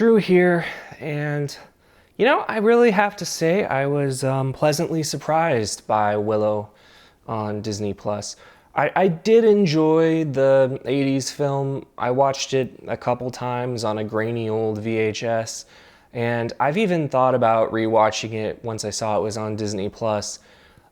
Drew here, and I really have to say I was pleasantly surprised by Willow on Disney Plus. I did enjoy the 80s film. I watched it a couple times on a grainy old VHS, and I've even thought about rewatching it once I saw it was on Disney Plus.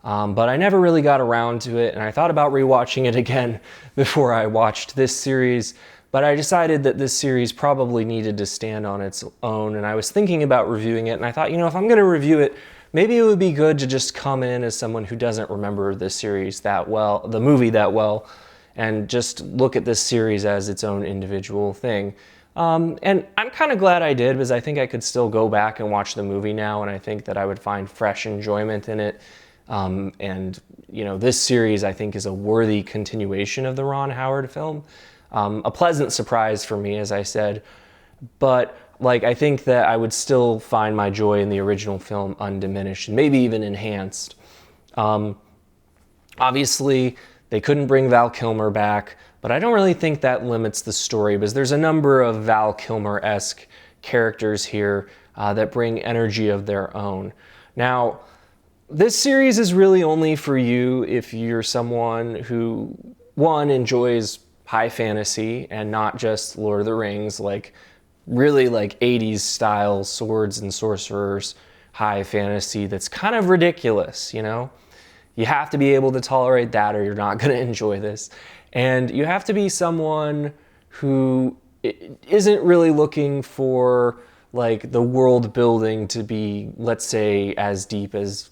But I never really got around to it, and I thought about rewatching it again before I watched this series. But I decided that this series probably needed to stand on its own, and I was thinking about reviewing it, and I thought, if I'm going to review it, maybe it would be good to just come in as someone who doesn't remember the series that well, the movie that well, and just look at this series as its own individual thing. And I'm kind of glad I did, because I think I could still go back and watch the movie now, and I think that I would find fresh enjoyment in it. This series, I think, is a worthy continuation of the Ron Howard film. A pleasant surprise for me, as I said, but I think that I would still find my joy in the original film undiminished, and maybe even enhanced. Obviously, they couldn't bring Val Kilmer back, but I don't really think that limits the story, because there's a number of Val Kilmer-esque characters here that bring energy of their own. Now, this series is really only for you if you're someone who, one, enjoys high fantasy and not just Lord of the Rings, really 80s style swords and sorcerers high fantasy that's kind of ridiculous, You have to be able to tolerate that or you're not going to enjoy this. And you have to be someone who isn't really looking for the world building to be, let's say, as deep as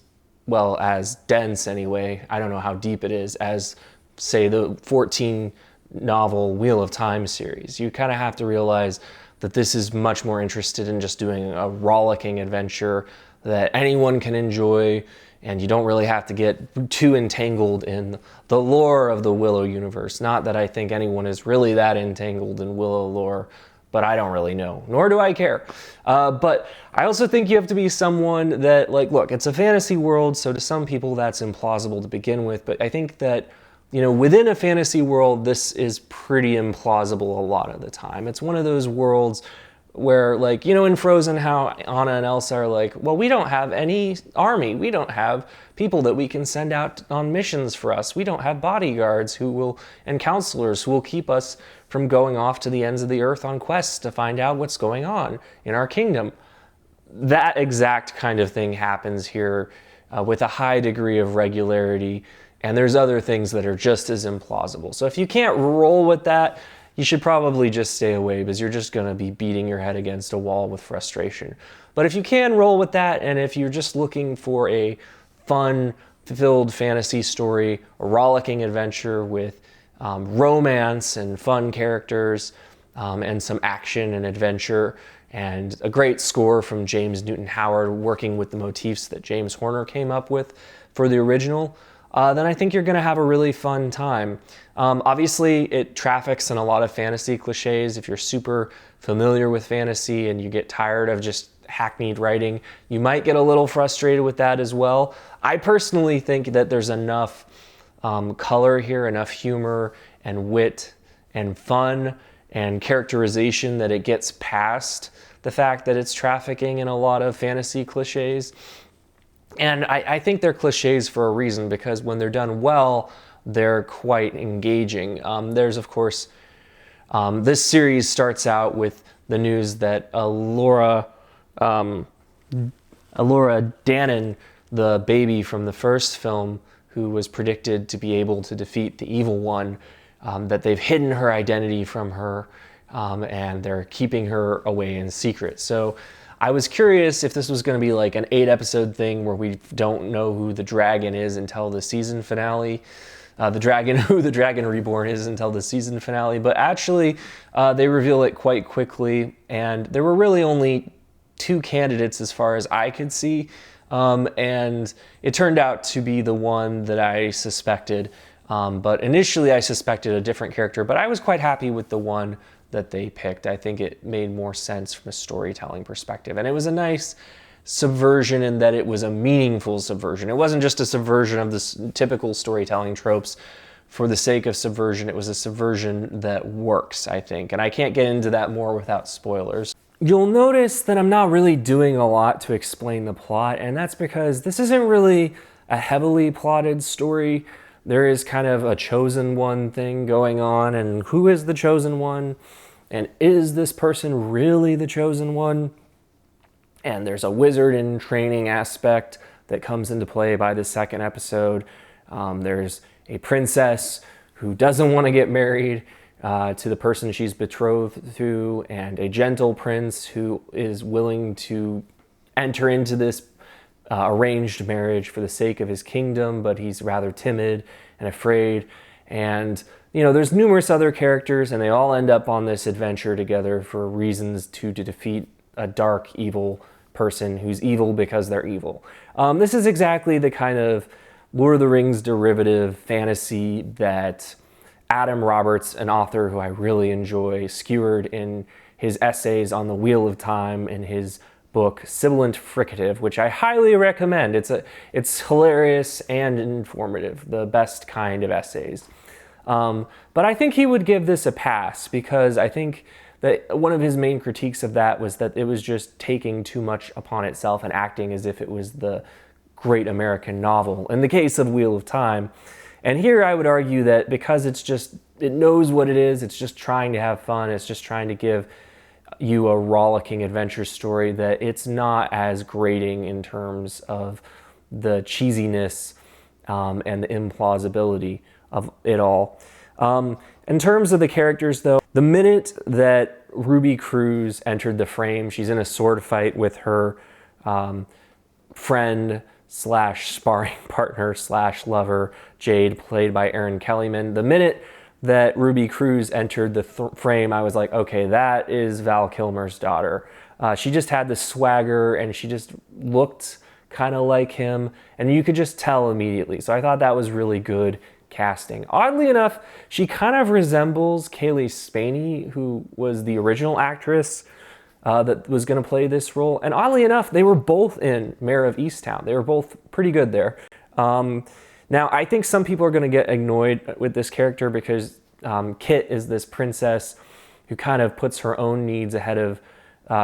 dense anyway. I don't know how deep it is as, say, the 14 novel Wheel of Time series. You kind of have to realize that this is much more interested in just doing a rollicking adventure that anyone can enjoy, and you don't really have to get too entangled in the lore of the Willow universe. Not that I think anyone is really that entangled in Willow lore, but I don't really know, nor do I care. But I also think you have to be someone that, look, it's a fantasy world, so to some people that's implausible to begin with, but I think that within a fantasy world, this is pretty implausible a lot of the time. It's one of those worlds where, in Frozen, how Anna and Elsa are well, we don't have any army. We don't have people that we can send out on missions for us. We don't have bodyguards and counselors who will keep us from going off to the ends of the earth on quests to find out what's going on in our kingdom. That exact kind of thing happens here with a high degree of regularity. And there's other things that are just as implausible. So if you can't roll with that, you should probably just stay away, because you're just going to be beating your head against a wall with frustration. But if you can roll with that, and if you're just looking for a fun-filled fantasy story, a rollicking adventure with romance and fun characters, and some action and adventure, and a great score from James Newton Howard working with the motifs that James Horner came up with for the original, then I think you're going to have a really fun time. Obviously, it traffics in a lot of fantasy cliches. If you're super familiar with fantasy and you get tired of just hackneyed writing, you might get a little frustrated with that as well. I personally think that there's enough color here, enough humor and wit and fun and characterization that it gets past the fact that it's trafficking in a lot of fantasy cliches. And I think they're cliches for a reason, because when they're done well, they're quite engaging. There's, of course, this series starts out with the news that Alora Dannon, the baby from the first film, who was predicted to be able to defeat the evil one, that they've hidden her identity from her, and they're keeping her away in secret. So I was curious if this was going to be an 8-episode thing where we don't know who the dragon is until the season finale. Who the dragon reborn is until the season finale. But actually, they reveal it quite quickly. And there were really only 2 candidates as far as I could see. And it turned out to be the one that I suspected. But initially, I suspected a different character. But I was quite happy with the one that they picked. I think it made more sense from a storytelling perspective. And it was a nice subversion in that it was a meaningful subversion. It wasn't just a subversion of the typical storytelling tropes for the sake of subversion. It was a subversion that works, I think. And I can't get into that more without spoilers. You'll notice that I'm not really doing a lot to explain the plot, and that's because this isn't really a heavily plotted story. There is kind of a chosen one thing going on, and who is the chosen one? And is this person really the chosen one? And there's a wizard in training aspect that comes into play by the second episode. There's a princess who doesn't want to get married to the person she's betrothed to, and a gentle prince who is willing to enter into this arranged marriage for the sake of his kingdom, but he's rather timid and afraid. And there's numerous other characters, and they all end up on this adventure together for reasons to defeat a dark, evil person who's evil because they're evil. This is exactly the kind of Lord of the Rings derivative fantasy that Adam Roberts, an author who I really enjoy, skewered in his essays on the Wheel of Time in his book Sibilant Fricative, which I highly recommend. It's hilarious and informative, the best kind of essays. But I think he would give this a pass, because I think that one of his main critiques of that was that it was just taking too much upon itself and acting as if it was the great American novel in the case of Wheel of Time. And here I would argue that because it knows what it is, it's just trying to have fun, it's just trying to give you a rollicking adventure story, that it's not as grating in terms of the cheesiness and the implausibility of it all. In terms of the characters, though, the minute that Ruby Cruz entered the frame, she's in a sword fight with her friend slash sparring partner slash lover, Jade, played by Erin Kellyman. The minute that Ruby Cruz entered the frame, I was like, okay, that is Val Kilmer's daughter. She just had the swagger, and she just looked kind of like him, and you could just tell immediately. So I thought that was really good casting. Oddly enough, she kind of resembles Kaylee Spaney, who was the original actress that was going to play this role. And oddly enough, they were both in Mayor of Easttown. They were both pretty good there. Now, I think some people are going to get annoyed with this character because Kit is this princess who kind of puts her own needs ahead of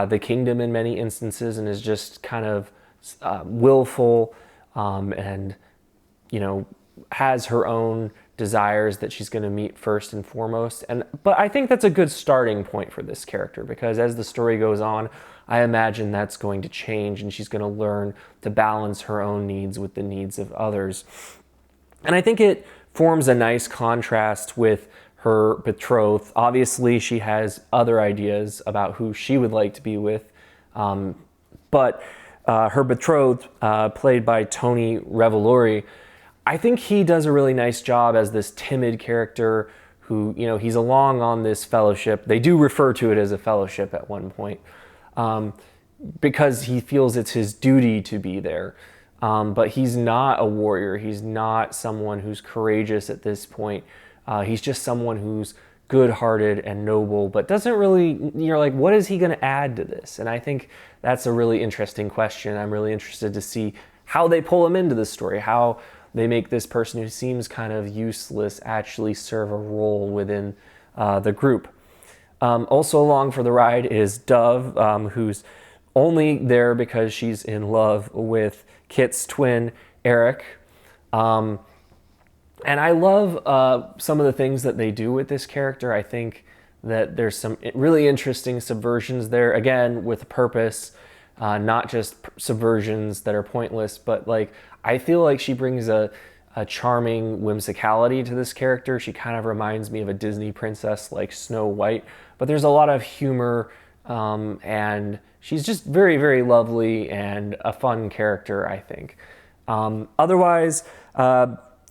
the kingdom in many instances, and is just kind of willful and, has her own desires that she's going to meet first and foremost. But I think that's a good starting point for this character, because as the story goes on, I imagine that's going to change, and she's going to learn to balance her own needs with the needs of others. And I think it forms a nice contrast with her betrothed. Obviously, she has other ideas about who she would like to be with, but her betrothed, played by Tony Revolori, I think he does a really nice job as this timid character who, he's along on this fellowship. They do refer to it as a fellowship at one point, because he feels it's his duty to be there. But he's not a warrior. He's not someone who's courageous at this point. He's just someone who's good-hearted and noble, but doesn't really, you're like, what is he going to add to this? And I think that's a really interesting question. I'm really interested to see how they pull him into the story, how they make this person who seems kind of useless actually serve a role within the group. Also along for the ride is Dove, who's only there because she's in love with Kit's twin, Eric. And I love some of the things that they do with this character. I think that there's some really interesting subversions there, again, with purpose, not just subversions that are pointless, but I feel like she brings a charming whimsicality to this character. She kind of reminds me of a Disney princess like Snow White, but there's a lot of humor, and she's just very, very lovely and a fun character, I think. Otherwise,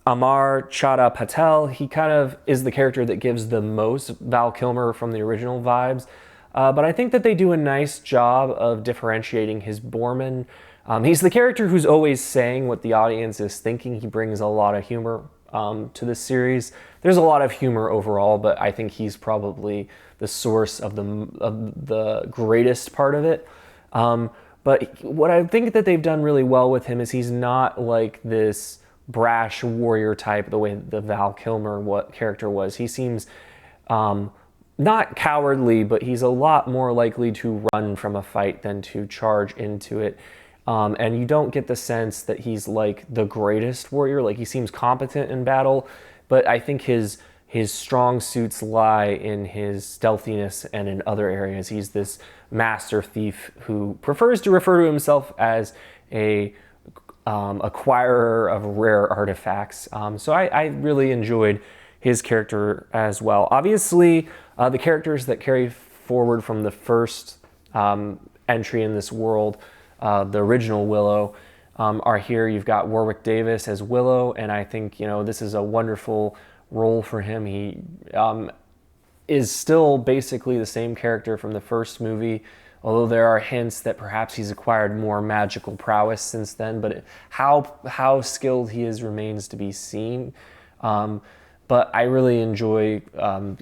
Amar Chadha Patel, he kind of is the character that gives the most Val Kilmer from the original vibes. But I think that they do a nice job of differentiating his Borman. He's the character who's always saying what the audience is thinking. He brings a lot of humor to this series. There's a lot of humor overall, but I think he's probably the source of the greatest part of it. But what I think that they've done really well with him is he's not like this brash warrior type the way the Val Kilmer character was. He seems not cowardly, but he's a lot more likely to run from a fight than to charge into it. And you don't get the sense that he's like the greatest warrior. Like, he seems competent in battle, but I think his strong suits lie in his stealthiness and in other areas. He's this master thief who prefers to refer to himself as a acquirer of rare artifacts. So I really enjoyed his character as well. Obviously, the characters that carry forward from the first entry in this world, the original Willow, are here. You've got Warwick Davis as Willow, and I think, you know, this is a wonderful role for him. He is still basically the same character from the first movie, although there are hints that perhaps he's acquired more magical prowess since then, but how skilled he is remains to be seen. But I really enjoy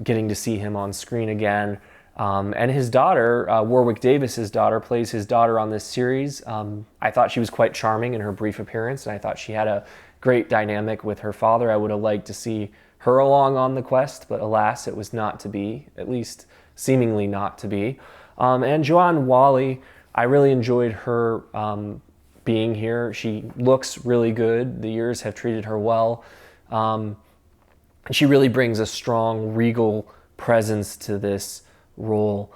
getting to see him on screen again. And his daughter, Warwick Davis's daughter, plays his daughter on this series. I thought she was quite charming in her brief appearance, and I thought she had a great dynamic with her father. I would have liked to see her along on the quest, but alas, it was not to be, at least seemingly not to be. And Joanne Whaley, I really enjoyed her being here. She looks really good. The years have treated her well. She really brings a strong, regal presence to this role.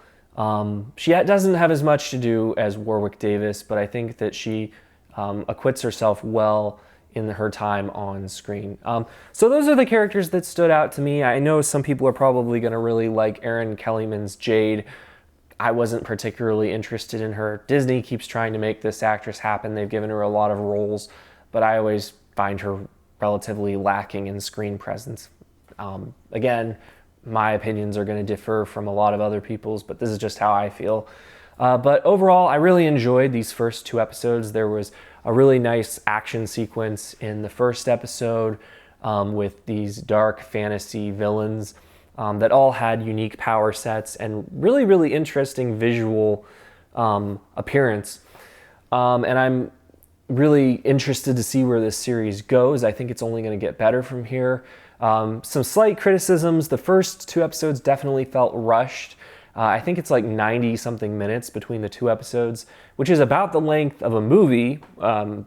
She doesn't have as much to do as Warwick Davis, but I think that she acquits herself well in her time on screen. So those are the characters that stood out to me. I know some people are probably going to really like Erin Kellyman's Jade. I wasn't particularly interested in her. Disney keeps trying to make this actress happen. They've given her a lot of roles, but I always find her relatively lacking in screen presence. Again, my opinions are going to differ from a lot of other people's, but this is just how I feel. But overall, I really enjoyed these first 2 episodes. There was a really nice action sequence in the first episode with these dark fantasy villains that all had unique power sets and really, really interesting visual appearance. And I'm really interested to see where this series goes. I think it's only going to get better from here. Some slight criticisms. The first 2 episodes definitely felt rushed. I think it's like 90-something minutes between the 2 episodes, which is about the length of a movie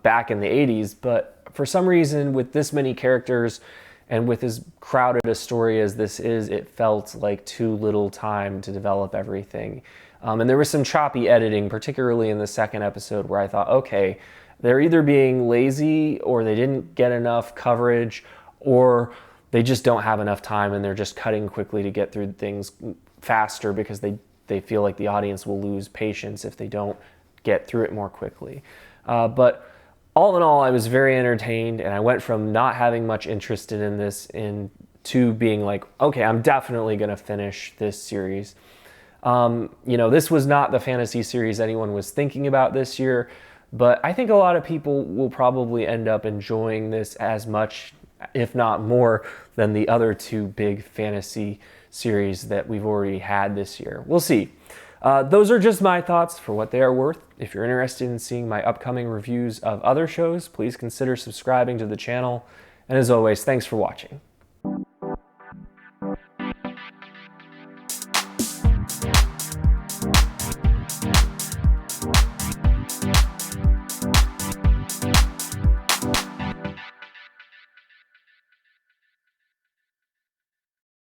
back in the 80s. But for some reason, with this many characters and with as crowded a story as this is, it felt like too little time to develop everything. And there was some choppy editing, particularly in the second episode, where I thought, okay, they're either being lazy or they didn't get enough coverage, or they just don't have enough time and they're just cutting quickly to get through things faster because they feel like the audience will lose patience if they don't get through it more quickly. But all in all, I was very entertained, and I went from not having much interest in this to being like, okay, I'm definitely going to finish this series. You know, this was not the fantasy series anyone was thinking about this year, but I think a lot of people will probably end up enjoying this as much, if not more, than the other 2 big fantasy series that we've already had this year. We'll see. Those are just my thoughts for what they are worth. If you're interested in seeing my upcoming reviews of other shows, please consider subscribing to the channel. And as always, thanks for watching.